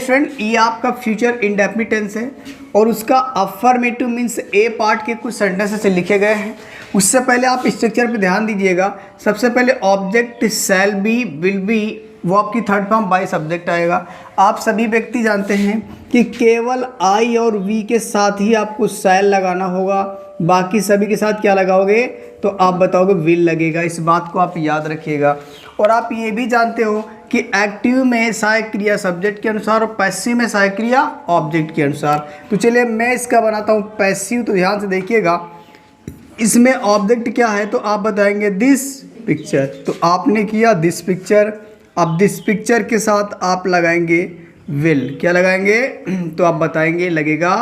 Friend, ये आपका future indefinite tense है और उसका अफर्मेटिव मीन्स ए पार्ट के कुछ सेंटेंसेस लिखे गए हैं। उससे पहले आप स्ट्रक्चर पे ध्यान दीजिएगा। सबसे पहले object shall be, will be, वो आपकी थर्ड फॉर्म बाय सब्जेक्ट आएगा। आप सभी व्यक्ति जानते हैं कि केवल आई और वी के साथ ही आपको शैल लगाना होगा, बाकी सभी के साथ क्या लगाओगे तो आप बताओगे विल लगेगा। इस बात को आप याद रखिएगा। और आप ये भी जानते हो कि एक्टिव में सहायक क्रिया सब्जेक्ट के अनुसार और पैसिव में सहायक क्रिया ऑब्जेक्ट के अनुसार। तो चलिए मैं इसका बनाता हूँ पैसिव। तो ध्यान से देखिएगा, इसमें ऑब्जेक्ट क्या है तो आप बताएंगे दिस पिक्चर। तो आपने किया दिस पिक्चर। अब दिस पिक्चर के साथ आप लगाएंगे विल। क्या लगाएंगे तो आप बताएंगे लगेगा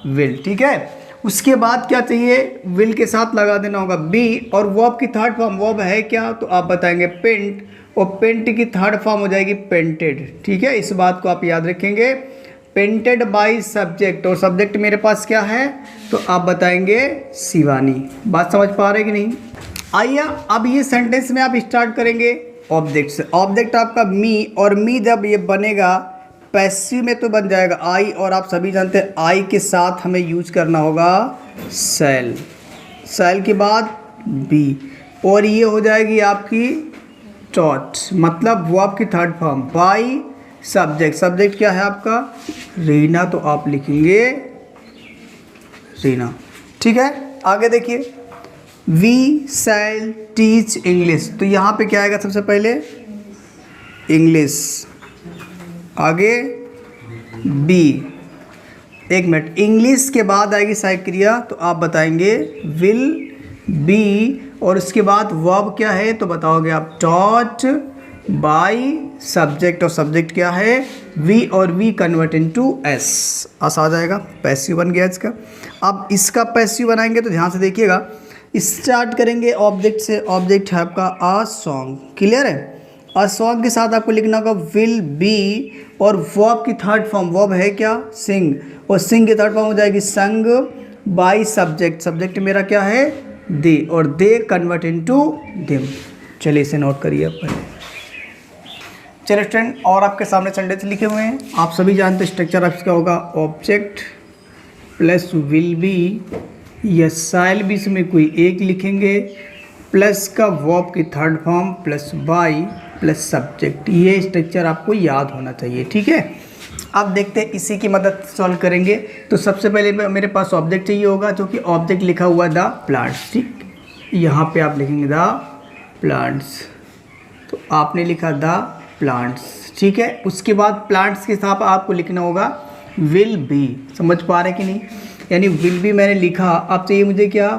विल। ठीक है। उसके बाद क्या चाहिए, विल के साथ लगा देना होगा बी। और वर्ब की थर्ड फॉर्म वर्ब है क्या तो आप बताएंगे पेंट, और पेंट की थर्ड फॉर्म हो जाएगी पेंटेड। ठीक है, इस बात को आप याद रखेंगे। पेंटेड बाय सब्जेक्ट, और सब्जेक्ट मेरे पास क्या है तो आप बताएंगे शिवानी। बात समझ पा रहे कि नहीं। आइए अब ये सेंटेंस में आप स्टार्ट करेंगे ऑब्जेक्ट से। ऑब्जेक्ट आपका मी, और मी जब ये बनेगा पैसिव में तो बन जाएगा आई, और आप सभी जानते हैं आई के साथ हमें यूज करना होगा शैल। शैल के बाद बी, और ये हो जाएगी आपकी टॉट, मतलब वो आपकी third form by subject. Subject क्या है आपका रीना, तो आप लिखेंगे रीना। ठीक है, आगे देखिए वी शैल टीच इंग्लिश। तो यहाँ पे क्या आएगा सबसे पहले इंग्लिश, आगे बी। एक मिनट, इंग्लिश के बाद आएगी सहायक क्रिया तो आप बताएंगे विल बी, और उसके बाद वर्ब क्या है तो बताओगे आप टॉट बाय सब्जेक्ट, और सब्जेक्ट क्या है वी, और वी कन्वर्ट इनटू एस। आ जाएगा, पैसिव बन गया इसका। अब इसका पैसिव बनाएंगे तो ध्यान से देखिएगा। स्टार्ट करेंगे ऑब्जेक्ट से। ऑब्जेक्ट है आपका अ सॉन्ग। क्लियर है। अ सॉन्ग के साथ आपको लिखना होगा विल बी, और वर्ब की थर्ड फॉर्म वर्ब है क्या सिंग, और सिंग की थर्ड फॉर्म हो जाएगी संग बाय सब्जेक्ट। सब्जेक्ट मेरा क्या है दे, और दे कन्वर्ट इनटू देम। चलिए इसे नोट करिए आप पहले। चलिए स्टूडेंट, और आपके सामने सेंटेंस लिखे हुए हैं। आप सभी जानते हैं स्ट्रक्चर आपका होगा ऑब्जेक्ट प्लस विल बी, या शैल बी में कोई एक लिखेंगे, प्लस का वर्ब की third form plus by plus subject. ये स्ट्रक्चर आपको याद होना चाहिए। ठीक है, अब देखते हैं इसी की मदद सॉल्व करेंगे। तो सबसे पहले मेरे पास ऑब्जेक्ट चाहिए होगा, जो कि ऑब्जेक्ट लिखा हुआ द प्लांट्स। ठीक, यहाँ पे आप लिखेंगे द प्लांट्स, तो आपने लिखा द प्लांट्स। ठीक है, उसके बाद प्लांट्स के साथ आपको लिखना होगा विल बी। समझ पा रहे कि नहीं, यानी विल बी मैंने लिखा। अब चाहिए मुझे क्या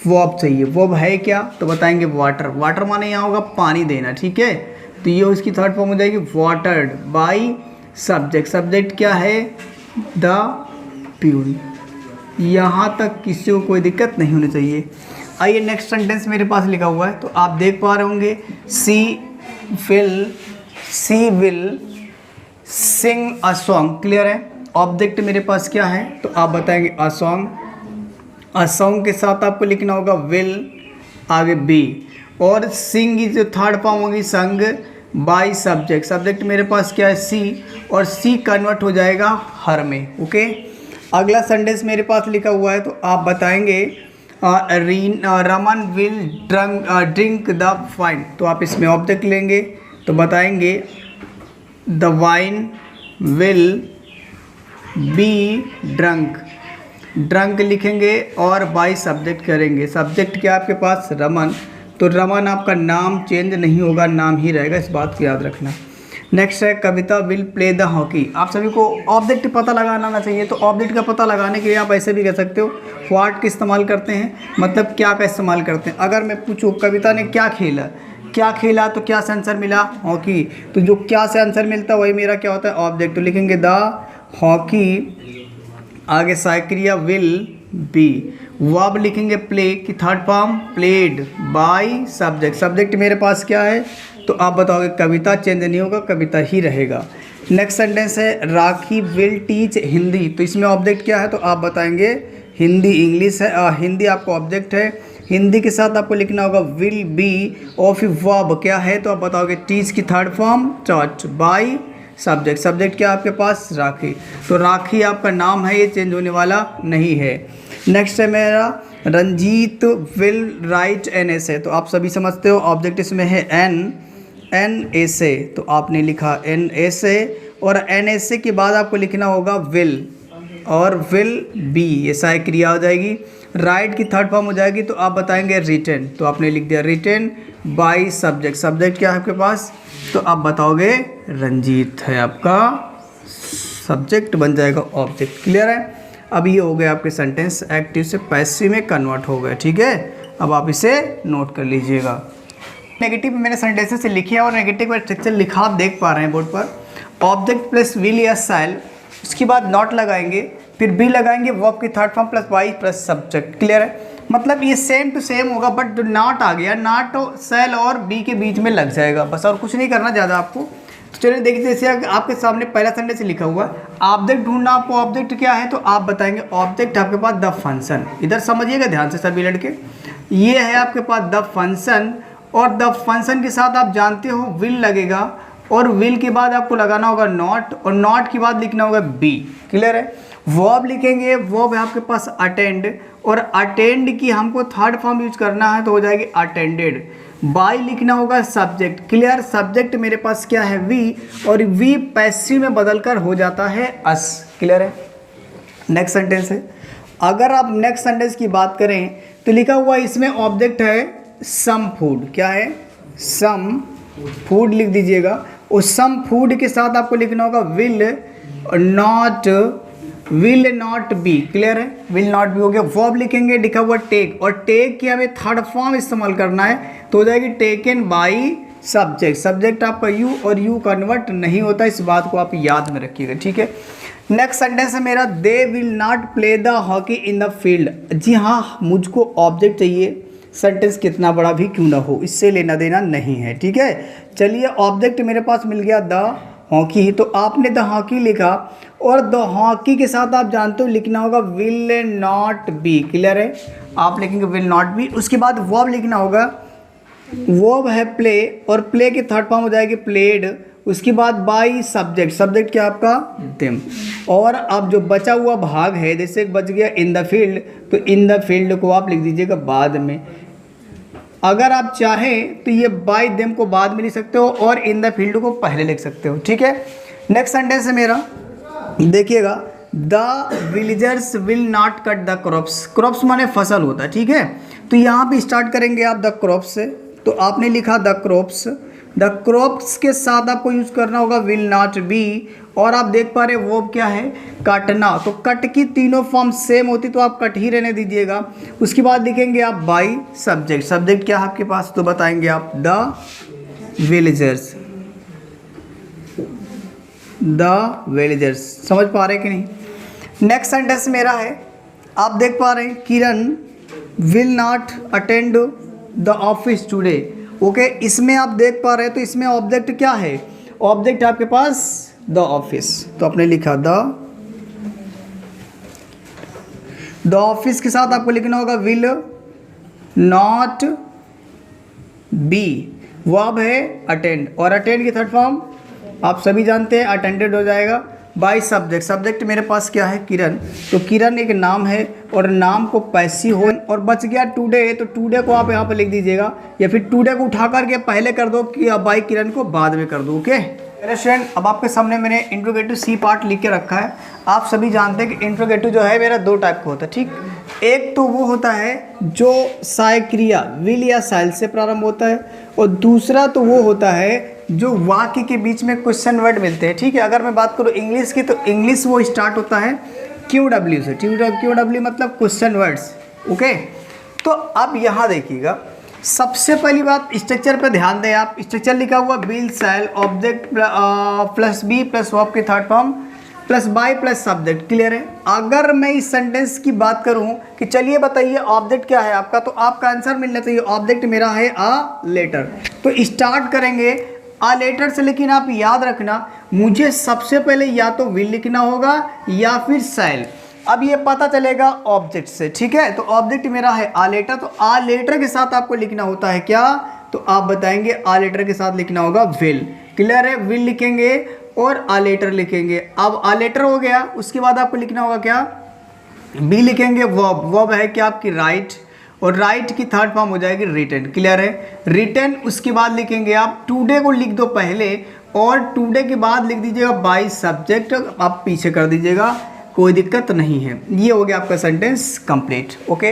वर्ब चाहिए। वर्ब है क्या तो बताएंगे वाटर। वाटर माने यहाँ होगा पानी देना। ठीक है, तो ये उसकी थर्ड फॉर्म हो जाएगी वाटर्ड बाय सब्जेक्ट। सब्जेक्ट क्या है द प्यून। यहाँ तक किसी को कोई दिक्कत नहीं होनी चाहिए। आइए नेक्स्ट सेंटेंस मेरे पास लिखा हुआ है, तो आप देख पा रहे होंगे she will sing a song. Clear है। ऑब्जेक्ट मेरे पास क्या है तो आप बताएंगे अ सॉन्ग। अ सॉन्ग के साथ आपको लिखना होगा विल, आगे बी, और सिंग की जो थर्ड फॉर्म होगी संग बाय सब्जेक्ट। सब्जेक्ट मेरे पास क्या है सी, और सी कन्वर्ट हो जाएगा हर में। ओके, अगला सेंटेंस मेरे पास लिखा हुआ है, तो आप बताएंगे Raman will drink the wine. तो आप इसमें ऑब्जेक्ट लेंगे तो बताएंगे the wine will be drunk. Drunk लिखेंगे और बाय सब्जेक्ट करेंगे। सब्जेक्ट क्या आपके पास रमन, तो रमन आपका नाम चेंज नहीं होगा, नाम ही रहेगा। इस बात को याद रखना। नेक्स्ट है कविता विल प्ले द हॉकी। आप सभी को ऑब्जेक्ट पता लगाना आना चाहिए। तो ऑब्जेक्ट का पता लगाने के लिए आप ऐसे भी कह सकते हो व्हाट का इस्तेमाल करते हैं, मतलब क्या का इस्तेमाल करते हैं। अगर मैं पूछूँ कविता ने क्या खेला तो क्या से आंसर मिला हॉकी, तो जो क्या से आंसर मिलता है वही मेरा क्या होता है ऑब्जेक्ट। तो लिखेंगे द हॉकी, आगे सहायक क्रिया विल बी, वर्ब लिखेंगे प्ले की third form played by subject. Subject मेरे पास क्या है तो आप बताओगे कविता, चेंज नहीं होगा, कविता ही रहेगा। नेक्स्ट सेंटेंस है राखी विल टीच हिंदी। तो इसमें ऑब्जेक्ट क्या है तो आप बताएंगे हिंदी। इंग्लिश है, हिंदी आपका ऑब्जेक्ट है। हिंदी के साथ आपको लिखना होगा विल बी, और फिर वर्ब क्या है तो आप बताओगे टीच की third form taught by subject. Subject क्या आपके पास, राखी, तो राखी आपका नाम है, ये चेंज होने वाला नहीं है। नेक्स्ट है मेरा Ranjeet will write an essay, तो आप सभी समझते हो ऑब्जेक्ट इसमें है एन एसे, तो आपने लिखा एन एसे, और एन एसे के बाद आपको लिखना होगा विल, और विल बी, ये सहायक क्रिया हो जाएगी। राइट की थर्ड फॉर्म हो जाएगी, तो आप बताएंगे रिटन, तो आपने लिख दिया रिटन बाय सब्जेक्ट। सब्जेक्ट क्या है आपके पास, तो आप बताओगे रंजीत है आपका सब्जेक्ट, बन जाएगा ऑब्जेक्ट। क्लियर है। अब ये हो गया आपके सेंटेंस एक्टिव से पैसिव में कन्वर्ट हो गए। ठीक है, अब आप इसे नोट कर लीजिएगा। नेगेटिव मैंने सेंटेंसेस से लिखे और नेगेटिव का स्ट्रक्चर लिखा आप देख पा रहे हैं बोर्ड पर। ऑब्जेक्ट प्लस विल या शैल, उसके बाद नॉट लगाएंगे, फिर बी लगाएंगे, वर्ब की third form plus Y plus subject. Clear है, मतलब ये सेम टू सेम होगा, बट जो नॉट आ गया, नॉट शैल और बी के बीच में लग जाएगा बस, और कुछ नहीं करना ज़्यादा आपको। तो चलिए देखिए, जैसे आपके सामने पहला सेंटेंस लिखा हुआ ऑब्जेक्ट ढूंढना, आपको ऑब्जेक्ट क्या है, तो आप बताएंगे ऑब्जेक्ट आपके पास द फंक्शन। इधर समझिएगा ध्यान से सभी लड़के, ये है आपके पास द फंक्शन, और द फंक्शन के साथ आप जानते हो विल लगेगा, और विल के बाद आपको लगाना होगा नॉट, और नॉट के बाद लिखना होगा बी। क्लियर है। वर्ब लिखेंगे, वर्ब है आपके पास अटेंड, और अटेंड की हमको थर्ड फॉर्म यूज करना है, तो हो जाएगी अटेंडेड। बाय लिखना होगा सब्जेक्ट। क्लियर, सब्जेक्ट मेरे पास क्या है वी, और वी पैसिव में बदलकर हो जाता है अस। क्लियर है। नेक्स्ट सेंटेंस है, अगर आप नेक्स्ट सेंटेंस की बात करें तो लिखा हुआ इसमें ऑब्जेक्ट है सम फूड। क्या है, सम फूड लिख दीजिएगा, और सम फूड के साथ आपको लिखना होगा विल नॉट बी। क्लियर है, विल नॉट बी हो गया। वर्ब लिखेंगे, लिखा हुआ टेक, और टेक की हमें थर्ड फॉर्म इस्तेमाल करना है, तो हो जाएगी टेकन बाय सब्जेक्ट। सब्जेक्ट आपका यू, और यू कन्वर्ट नहीं होता, इस बात को आप याद में रखिएगा। ठीक है। नेक्स्ट सेंटेंस है मेरा, they will not play the hockey in the field. जी हाँ, मुझको ऑब्जेक्ट चाहिए, सेंटेंस कितना बड़ा भी क्यों ना हो, इससे लेना देना नहीं है। ठीक है, चलिए ऑब्जेक्ट मेरे पास मिल गया द हॉकी, तो आपने द हॉकी लिखा, और द हॉकी के साथ आप जानते हो लिखना होगा विल नॉट बी। क्लियर है, आप लिखेंगे विल नॉट बी। उसके बाद वर्ब लिखना होगा, वर्ब है प्ले, और प्ले की थर्ड फॉर्म हो जाएगी प्लेड। उसके बाद बाय सब्जेक्ट, सब्जेक्ट क्या आपका देम, और अब जो बचा हुआ भाग है, जैसे बच गया इन द फील्ड, तो इन द फील्ड को आप लिख दीजिएगा बाद में। अगर आप चाहें तो ये बाय देम को बाद में लिख सकते हो, और इन द फील्ड को पहले लिख सकते हो। ठीक है। नेक्स्ट सेंटेंस है मेरा, देखिएगा, the villagers will not cut the crops. Crops माने फसल होता है। ठीक है, तो यहाँ पे स्टार्ट करेंगे आप द क्रॉप्स से, तो आपने लिखा द क्रॉप्स, द क्रॉप्स के साथ आपको यूज करना होगा विल नॉट बी, और आप देख पा रहे वो क्या है, काटना, तो कट की तीनों फॉर्म सेम होती, तो आप कट ही रहने दीजिएगा। उसके बाद लिखेंगे आप बाय सब्जेक्ट। सब्जेक्ट क्या है आपके पास, तो बताएंगे आप द विलेजर्स। द विलेजर्स, समझ पा रहे कि नहीं। नेक्स्ट सेंटेंस मेरा है, आप देख पा रहे हैं, Kiran will not attend the office today. Okay, इसमें आप देख पा रहे हैं, तो इसमें ऑब्जेक्ट क्या है, ऑब्जेक्ट आपके पास द ऑफिस, तो आपने लिखा द ऑफिस के साथ आपको लिखना होगा विल नॉट बी। वर्ब है अटेंड, और अटेंड की थर्ड फॉर्म आप सभी जानते हैं अटेंडेड हो जाएगा। बाय सब्जेक्ट, सब्जेक्ट मेरे पास क्या है किरण, तो किरण एक नाम है, और नाम को पैसिव हो, और बच गया टुडे, तो टुडे को आप यहाँ पर लिख दीजिएगा, या फिर टुडे को उठा करके पहले कर दो, कि बाय किरण को बाद में कर दो। ओके स्टूडेंट, अब आपके सामने मैंने इंट्रोगेटिव सी पार्ट लिख के रखा है। आप सभी जानते हैं कि इंट्रोगेटिव जो है मेरा दो टाइप का होता है। ठीक, एक तो वो होता है जो सहायक क्रिया विल या शैल से प्रारंभ होता है, और दूसरा तो वो होता है जो वाक्य के बीच में क्वेश्चन वर्ड मिलते हैं। ठीक है, अगर मैं बात करूँ इंग्लिश की, तो इंग्लिश वो स्टार्ट होता है QW से। QW मतलब क्वेश्चन वर्ड्स। ओके, तो अब यहाँ देखिएगा, सबसे पहली बात स्ट्रक्चर पे ध्यान दें आप। स्ट्रक्चर लिखा हुआ will shall object plus be plus verb की third form plus by plus subject. Clear है। अगर मैं इस सेंटेंस की बात करूं कि चलिए बताइए ऑब्जेक्ट क्या है आपका, तो आपका आंसर मिलना चाहिए ऑब्जेक्ट मेरा है अ लेटर। तो स्टार्ट करेंगे अ लेटर से, लेकिन आप याद रखना मुझे सबसे पहले या तो विल लिखना होगा या फिर शैल। अब ये पता चलेगा ऑब्जेक्ट से। ठीक है, तो ऑब्जेक्ट मेरा है आ लेटर, तो आ लेटर के साथ आपको लिखना होता है क्या, तो आप बताएंगे आ लेटर के साथ लिखना होगा विल। क्लियर है, विल लिखेंगे और आ लेटर लिखेंगे। अब आ लेटर हो गया, उसके बाद आपको लिखना होगा क्या, बी लिखेंगे वर्ब। वर्ब है क्या आपकी राइट, और राइट की थर्ड फॉर्म हो जाएगी रिटन। क्लियर है, रिटन। उसके बाद लिखेंगे आप टुडे को लिख दो पहले, और टुडे के बाद लिख दीजिएगा बाय सब्जेक्ट, आप पीछे कर दीजिएगा, कोई दिक्कत नहीं है। ये हो गया आपका सेंटेंस कंप्लीट। ओके,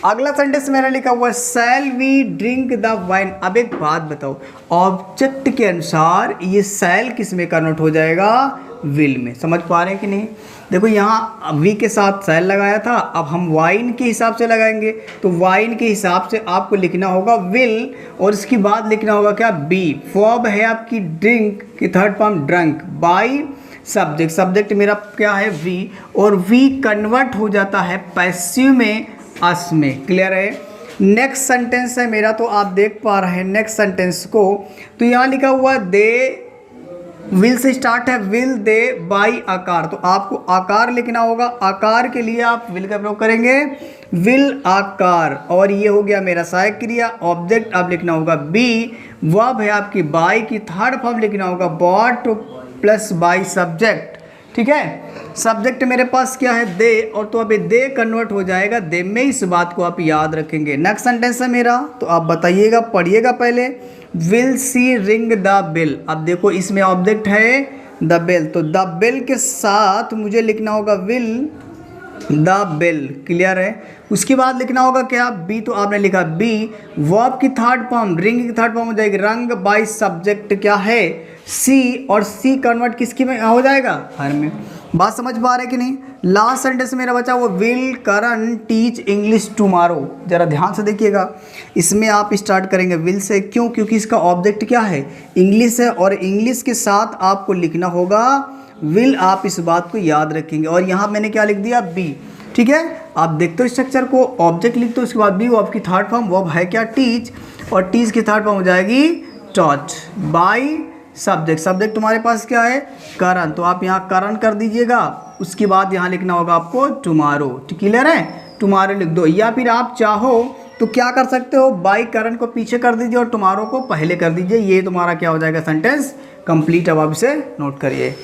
अगला सेंटेंस मेरा लिखा हुआ है shall we drink the wine. अब एक बात बताओ, ऑब्जेक्ट के अनुसार ये शैल किस में कन्वर्ट हो जाएगा, विल में। समझ पा रहे हैं कि नहीं? देखो यहाँ वी के साथ शैल लगाया था, अब हम वाइन के हिसाब से लगाएंगे, तो वाइन के हिसाब से आपको लिखना होगा विल, और इसके बाद लिखना होगा क्या, बी। वर्ब है आपकी ड्रिंक की third form drunk, by subject, subject मेरा क्या है वी, और वी कन्वर्ट हो जाता है पैसिव में, अस में। क्लियर है। नेक्स्ट सेंटेंस है मेरा, तो आप देख पा रहे हैं नेक्स्ट सेंटेंस को, तो यहाँ लिखा हुआ दे, विल से स्टार्ट है, विल दे बाय आकार, तो आपको आकार लिखना होगा। आकार के लिए आप विल का प्रयोग करेंगे, विल आकार, और ये हो गया मेरा सहायक क्रिया। ऑब्जेक्ट आप लिखना होगा बी, वर्ब है आपकी बाय की थर्ड फॉर्म लिखना होगा बॉट प्लस बाय सब्जेक्ट। ठीक है, सब्जेक्ट मेरे पास क्या है, दे, और तो अभी दे कन्वर्ट हो जाएगा दे में, इस बात को आप याद रखेंगे। नेक्स्ट सेंटेंस है मेरा, तो आप बताइएगा, पढ़िएगा पहले, will see ring the bill. अब देखो इसमें ऑब्जेक्ट है द बिल, तो द बिल के साथ मुझे लिखना होगा विल द बिल। क्लियर है। उसके बाद लिखना होगा क्या, बी, तो आपने लिखा बी, वर्ब की थर्ड फॉर्म, रिंग की थर्ड फॉर्म हो जाएगी रंग, बाय सब्जेक्ट क्या है सी, और सी कन्वर्ट किसकी में हो जाएगा, हर में। बात समझ पा रहे कि नहीं? लास्ट सेंटेंस मेरा बचा वो will Karan teach English tomorrow. जरा ध्यान से देखिएगा, इसमें आप स्टार्ट करेंगे विल से, क्यों, क्योंकि इसका ऑब्जेक्ट क्या है, इंग्लिश है, और इंग्लिश के साथ आपको लिखना होगा विल, आप इस बात को याद रखेंगे। और यहाँ मैंने क्या लिख दिया, बी। ठीक है, आप देखते हो स्ट्रक्चर को, ऑब्जेक्ट लिखते हो, उसके बाद बी, वर्ब की थर्ड फॉर्म, वर्ब है क्या टीच, और टीच की थर्ड फॉर्म हो जाएगी टॉट, बाय सब्जेक्ट, सब्जेक्ट तुम्हारे पास क्या है, करण, तो आप यहाँ करण कर दीजिएगा। उसके बाद यहाँ लिखना होगा आपको टुमारो। क्लियर है, टुमारो लिख दो, या फिर आप चाहो तो क्या कर सकते हो, बाय करण को पीछे कर दीजिए और टुमारो को पहले कर दीजिए। ये तुम्हारा क्या हो जाएगा, सेंटेंस कंप्लीट। अब आप इसे नोट करिए।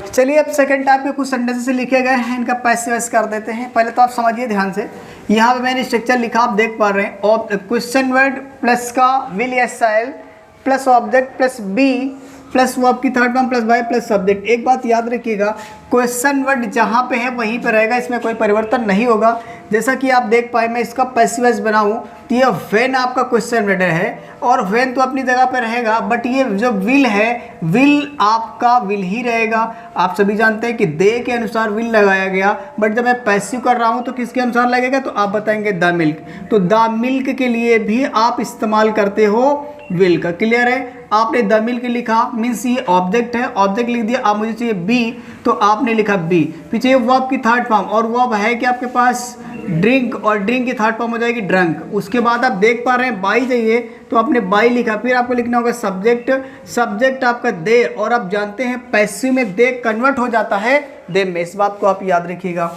चलिए, अब सेकंड टाइप के कुछ सेंटेंसेस लिखे गए हैं, इनका पैसिव वॉइस कर देते हैं। पहले तो आप समझिए ध्यान से, यहाँ पे मैंने स्ट्रक्चर लिखा, आप देख पा रहे हैं, और क्वेश्चन वर्ड प्लस का विल या shall plus object plus be plus verb की third form plus by plus subject. एक बात याद रखिएगा, क्वेश्चन वर्ड जहाँ पे है वहीं पे रहेगा, इसमें कोई परिवर्तन नहीं होगा। जैसा कि आप देख पाए, मैं इसका पैसिव वॉइस बनाऊँ तो ये व्हेन आपका क्वेश्चन वर्ड है, और व्हेन तो अपनी जगह पे रहेगा, बट ये जो विल है, विल आपका विल ही रहेगा। आप सभी जानते हैं कि दे के अनुसार विल लगाया गया, बट जब मैं पैसिव कर रहा हूँ तो किसके अनुसार लगेगा, तो आप बताएंगे द मिल्क, तो द मिल्क के लिए भी आप इस्तेमाल करते हो विल का। क्लियर है, आपने द मिल्क लिखा, मीन्स ये ऑब्जेक्ट है, ऑब्जेक्ट लिख दिया। आप मुझे चाहिए बी, तो आपने लिखा बी, पीछे वर्ब की थर्ड फॉर्म, और वर्ब है कि आपके पास ड्रिंक, और ड्रिंक की थर्ड फॉर्म हो जाएगी ड्रंक। उसके बाद आप देख पा रहे हैं बाई चाहिए, तो आपने बाई लिखा, फिर आपको लिखना होगा सब्जेक्ट, सब्जेक्ट आपका दे, और आप जानते हैं पैसिव में दे कन्वर्ट हो जाता है दे में, इस बात को आप याद रखिएगा।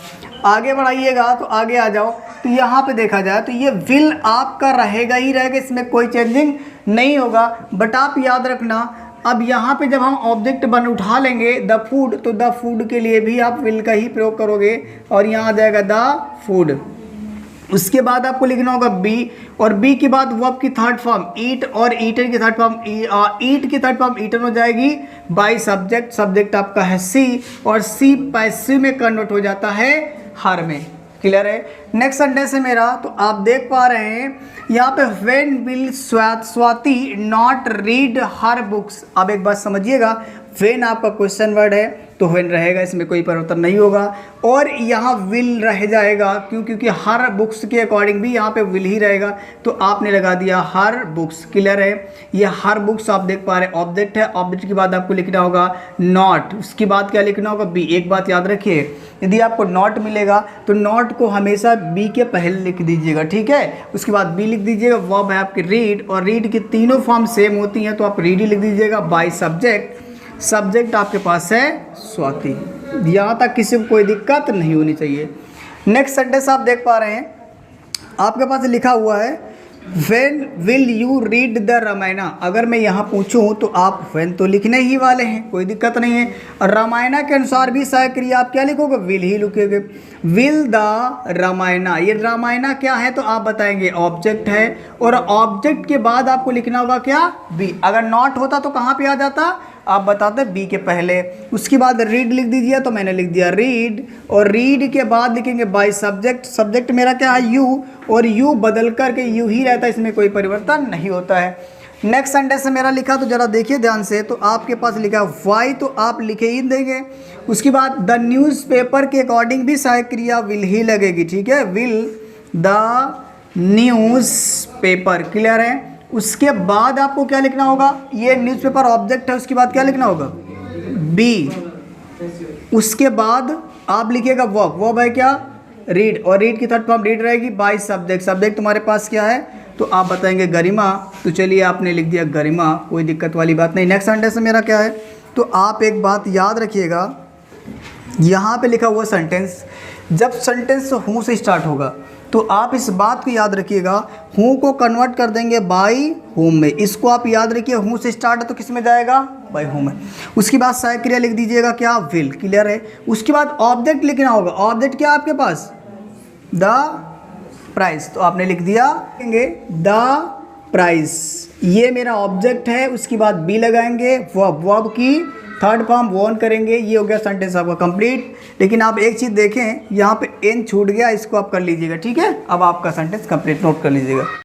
आगे बढ़ाइएगा, तो आगे आ जाओ, तो यहाँ पे देखा जाए तो ये विल आपका रहेगा ही रहेगा, इसमें कोई चेंजिंग नहीं होगा। बट आप याद रखना, अब यहाँ पे जब हम ऑब्जेक्ट बन उठा लेंगे द फूड, तो द फूड के लिए भी आप विल का ही प्रयोग करोगे, और यहाँ आ जाएगा द फूड। उसके बाद आपको लिखना होगा बी, और बी के बाद वर्ब की थर्ड फॉर्म ईट, और ईटन की थर्ड फॉर्म ईट की थर्ड फॉर्म ईटन हो जाएगी बाय सब्जेक्ट, सब्जेक्ट आपका है सी, और सी पैसिव में कन्वर्ट हो जाता है हर में। क्लियर है। नेक्स्ट सेंटेंस है मेरा, तो आप देख पा रहे हैं यहाँ पे when will Swati not read her books. अब एक बात समझिएगा, व्हेन आपका क्वेश्चन वर्ड है तो व्हेन रहेगा, इसमें कोई परिवर्तन नहीं होगा, और यहाँ विल रह जाएगा, क्यों, क्योंकि हर बुक्स के अकॉर्डिंग भी यहाँ पे विल ही रहेगा, तो आपने लगा दिया हर बुक्स। क्लियर है, ये हर बुक्स आप देख पा रहे हैं ऑब्जेक्ट है, ऑब्जेक्ट के बाद आपको लिखना होगा नॉट, उसके बाद क्या लिखना होगा बी। एक बात याद रखिए, यदि आपको नॉट मिलेगा तो नॉट को हमेशा बी के पहले लिख दीजिएगा, ठीक है। उसके बाद बी लिख दीजिएगा, वर्ब है आपकी रीड, और रीड की तीनों फॉर्म सेम होती हैं, तो आप रीड ही लिख दीजिएगा बाय सब्जेक्ट, सब्जेक्ट आपके पास है स्वाति। यहाँ तक किसी को कोई दिक्कत नहीं होनी चाहिए। नेक्स्ट सेंटेंस आप देख पा रहे हैं, आपके पास लिखा हुआ है when will you read the Ramayana, अगर मैं यहाँ पूछूं तो आप व्हेन तो लिखने ही वाले हैं, कोई दिक्कत नहीं है। और रामायणा के अनुसार भी सहायक क्रिया आप क्या लिखोगे, विल ही लिखोगे। विल द रामायणा, ये रामायणा क्या है तो आप बताएंगे ऑब्जेक्ट है, और ऑब्जेक्ट के बाद आपको लिखना होगा क्या, बी। अगर नॉट होता तो कहाँ पे आ जाता, आप बताते बी के पहले। उसके बाद रीड लिख दीजिए, तो मैंने लिख दिया रीड, और रीड के बाद लिखेंगे बाय सब्जेक्ट। सब्जेक्ट मेरा क्या है, यू, और यू बदल करके यू ही रहता है, इसमें कोई परिवर्तन नहीं होता है। नेक्स्ट सेंटेंस से मेरा लिखा तो जरा देखिए ध्यान से, तो आपके पास लिखा वाई, तो आप लिखे ही देंगे। उसके बाद द न्यूज़पेपर के अकॉर्डिंग भी सहायक क्रिया विल ही लगेगी, ठीक है, विल द न्यूज़पेपर, क्लियर है। उसके बाद आपको क्या लिखना होगा, ये न्यूज़पेपर ऑब्जेक्ट है, उसके बाद क्या लिखना होगा, बी। उसके बाद आप लिखिएगा वर्ब है क्या, रीड, और रीड की थर्ड फॉर्म रीड रहेगी बाय सब्जेक्ट। सब्जेक्ट तुम्हारे पास क्या है, तो आप बताएंगे गरिमा, तो चलिए आपने लिख दिया गरिमा, कोई दिक्कत वाली बात नहीं। नेक्स्ट सेंटेंस मेरा क्या है, तो आप एक बात याद रखिएगा, यहाँ पे लिखा हुआ सेंटेंस, जब सेंटेंस हूँ से स्टार्ट होगा तो आप इस बात को याद रखिएगा, हूँ को कन्वर्ट कर देंगे बाई होम में। इसको आप याद रखिए, हूँ से स्टार्ट है तो किस में जाएगा, बाई होम में। उसके बाद सहायक क्रिया लिख दीजिएगा क्या, विल, क्लियर है। उसके बाद ऑब्जेक्ट लिखना होगा, ऑब्जेक्ट क्या आपके पास, द प्राइस, तो आपने लिख दिया द प्राइस, ये मेरा ऑब्जेक्ट है। उसके बाद बी लगाएंगे, वर्ब की थर्ड फॉर्म वॉन करेंगे, ये हो गया सेंटेंस आपका कंप्लीट। लेकिन आप एक चीज़ देखें, यहाँ पे एन छूट गया, इसको आप कर लीजिएगा, ठीक है। अब आपका सेंटेंस कंप्लीट, नोट कर लीजिएगा।